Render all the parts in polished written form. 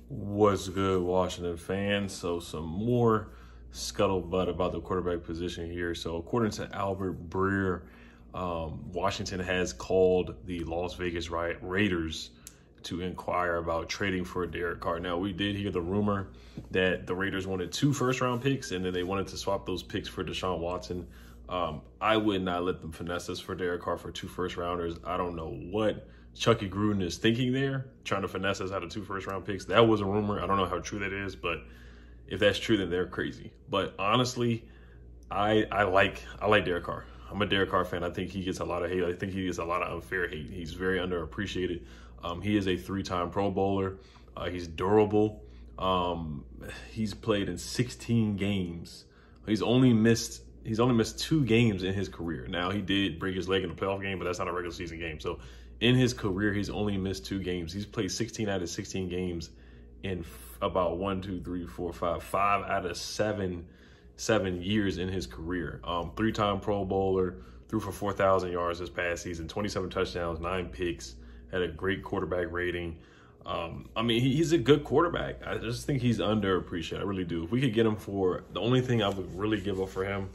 What's good, Washington fans? So some more scuttlebutt about the quarterback position here. So according to Albert Breer, Washington has called the Las Vegas Raiders to inquire about trading for Derek Carr. Now, we did hear the rumor that the Raiders wanted 2 first-round picks, and then they wanted to swap those picks for Deshaun Watson. I would not let them finesse us for Derek Carr for 2 first-rounders. I don't know what Chucky Gruden is thinking there, trying to finesse us out of 2 first-round picks. That was a rumor. I don't know how true that is, but if that's true, then they're crazy. But honestly, I like Derek Carr. I'm a Derek Carr fan. I think he gets a lot of hate. I think he gets a lot of unfair hate. He's very underappreciated. He is a 3-time Pro Bowler. He's durable. He's played in 16 games. He's only missed 2 games in his career. Now, he did break his leg in a playoff game, but that's not a regular season game. So in his career, he's only missed 2 games. He's played 16 out of 16 games in about 5 out of 7 years in his career. 3-time Pro Bowler, threw for 4,000 yards this past season, 27 touchdowns, 9 picks, had a great quarterback rating. I mean, he's a good quarterback. I just think he's underappreciated. I really do. If we could get him for, the only thing I would really give up for him,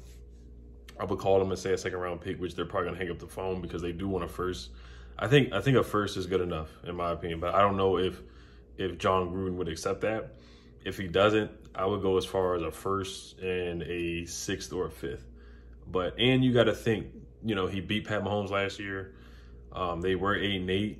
I would call him and say a 2nd-round pick, which they're probably going to hang up the phone because they do want a first. I think a first is good enough, in my opinion, but I don't know if John Gruden would accept that. If he doesn't, I would go as far as a 1st and a 6th or a 5th. And you got to think, you know, he beat Pat Mahomes last year. They were 8-8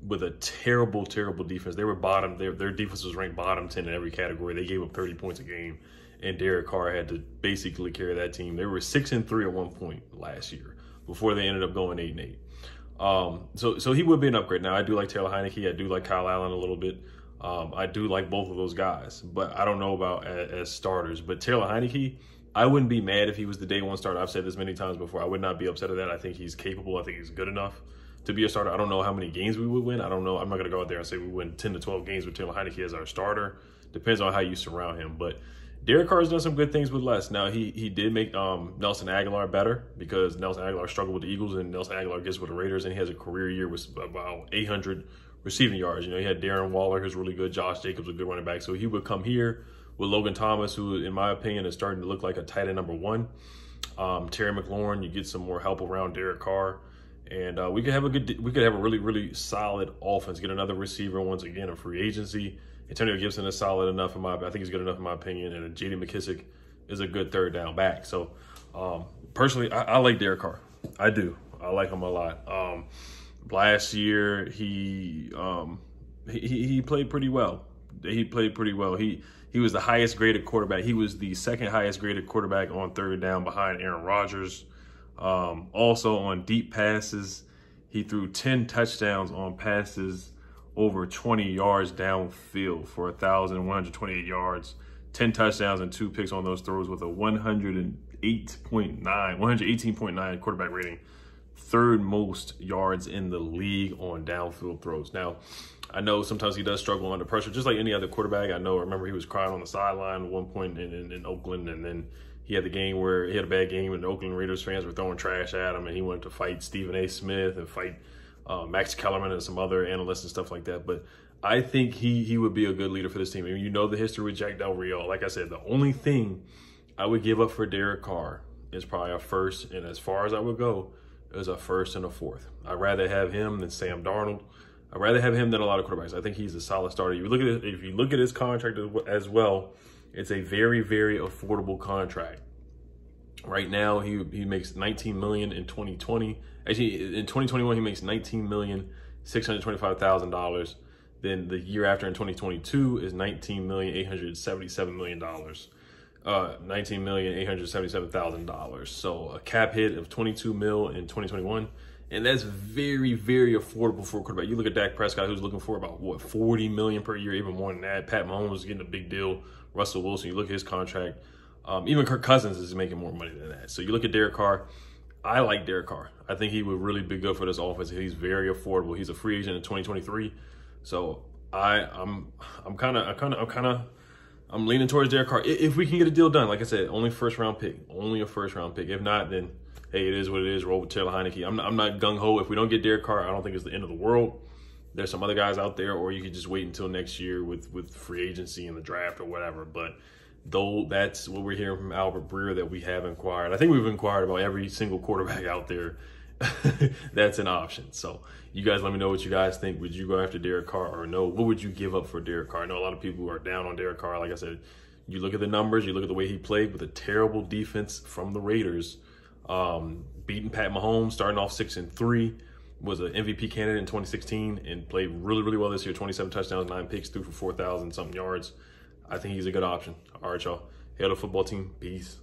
with a terrible defense. They were bottom. Their defense was ranked bottom 10 in every category. They gave up 30 points a game, and Derek Carr had to basically carry that team. They were 6-3 at one point last year before they ended up going 8-8. So he would be an upgrade. Now, I do like Taylor Heineke. I do like Kyle Allen a little bit. I do like both of those guys, but I don't know about as starters. But Taylor Heineke, I wouldn't be mad if he was the day 1 starter. I've said this many times before. I would not be upset at that. I think he's capable. I think he's good enough to be a starter. I don't know how many games we would win. I don't know. I'm not going to go out there and say we win 10 to 12 games with Taylor Heineke as our starter. Depends on how you surround him. But Derek Carr has done some good things with less. Now, he did make Nelson Aguilar better because Nelson Aguilar struggled with the Eagles, and Nelson Aguilar gets with the Raiders, and he has a career year with about 800 receiving yards. You know, he had Darren Waller, who's really good. Josh Jacobs, a good running back. So he would come here with Logan Thomas, who, in my opinion, is starting to look like a tight end number 1. Terry McLaurin, you get some more help around Derek Carr. And we could have a really solid offense. Get another receiver once again, a free agency. Antonio Gibson is solid enough I think he's good enough in my opinion. And J.D. McKissic is a good 3rd down back. So personally, I like Derek Carr. I do. I like him a lot. Last year he played pretty well. He played pretty well. He was the highest graded quarterback. He was the 2nd highest graded quarterback on 3rd down behind Aaron Rodgers. Also on deep passes, he threw 10 touchdowns on passes over 20 yards downfield for 1,128 yards, 10 touchdowns and 2 picks on those throws with a 118.9 quarterback rating, 3rd most yards in the league on downfield throws. Now, I know sometimes he does struggle under pressure, just like any other quarterback. Remember he was crying on the sideline at one point in Oakland, and then he had the game where he had a bad game and the Oakland Raiders fans were throwing trash at him, and he wanted to fight Stephen A. Smith and fight Max Kellerman and some other analysts and stuff like that. But I think he would be a good leader for this team. I mean, you know the history with Jack Del Rio. Like I said, the only thing I would give up for Derek Carr is probably a 1st, and as far as I would go, is a 1st and a 4th. I'd rather have him than Sam Darnold. I'd rather have him than a lot of quarterbacks. I think he's a solid starter. If you look at his contract as well, it's a very affordable contract. Right now, he makes $19 million in 2020. Actually, in 2021, he makes $19,625,000. Then the year after, in 2022, is $19,877,000. So a cap hit of $22 million in 2021. And that's very affordable for a quarterback. You look at Dak Prescott, who's looking for about, what, $40 million per year, even more than that. Pat Mahomes is getting a big deal. Russell Wilson, you look at his contract. Even Kirk Cousins is making more money than that. So you look at Derek Carr. I like Derek Carr. I think he would really be good for this offense. He's very affordable. He's a free agent in 2023. So I'm leaning towards Derek Carr. If we can get a deal done, like I said, only 1st-round pick. Only a 1st-round pick. If not, then hey, it is what it is. Roll with Taylor Heineke. I'm not gung-ho. If we don't get Derek Carr, I don't think it's the end of the world. there's some other guys out there, or you could just wait until next year with free agency and the draft or whatever. But though that's what we're hearing from Albert Breer, that we have inquired. I think we've inquired about every single quarterback out there that's an option. So you guys let me know what you guys think. Would you go after Derek Carr or no? What would you give up for Derek Carr? I know a lot of people are down on Derek Carr. Like I said, you look at the numbers, you look at the way he played with a terrible defense from the Raiders, beating Pat Mahomes, starting off 6-3, was an MVP candidate in 2016 and played really, really well this year. 27 touchdowns, 9 picks, threw for 4,000 something yards. I think he's a good option. All right, y'all. Hail the football team. Peace.